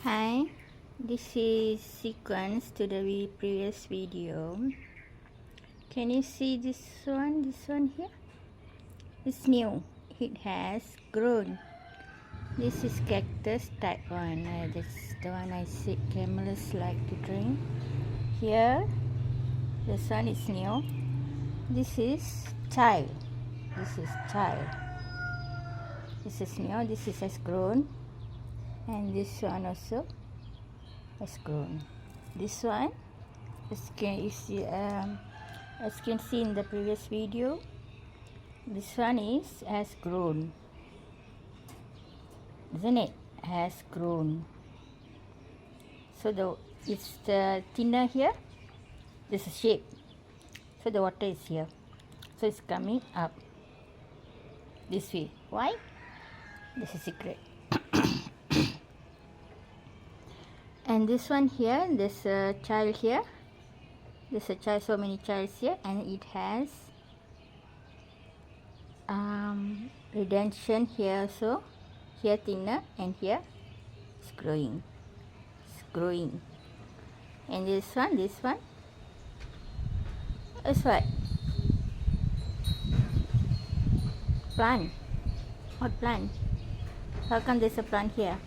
Hi, this is sequence to the previous video. Can you see this one here? It's new. It has grown. This is cactus type one. That's the one I said camels like to drink. Here, this one is new. This is child. This is child. This is new. This is has grown. And this one also has grown. This one, as you can see in the previous video, this one has grown, isn't it? Has grown. So it's the thinner here. This is shape. So the water is here. So it's coming up this way. Why? This is secret. And this one here, there's a child here. There's a child, so many childs here, and it has redemption here. So here thinner, and here it's growing. It's growing. And this one is what? Plant. What plant? How come there's a plant here?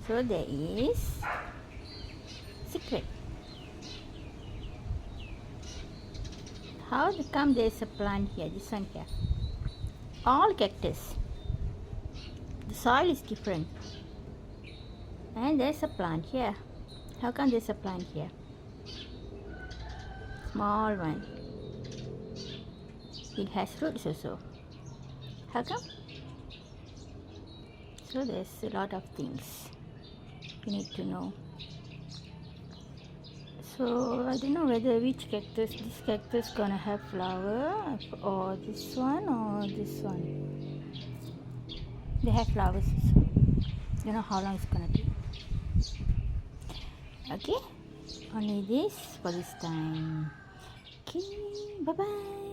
So there is secret. How come there is a plant here? This one here. All cactus. The soil is different. And there's a plant here. How come there's a plant here? Small one. It has roots also. How come? So there's a lot of things you need to know. So I don't know whether which cactus, this cactus gonna have flower, or this one or this one. They have flowers also. Don't know how long it's gonna take. Okay, only this for this time. Okay, bye bye.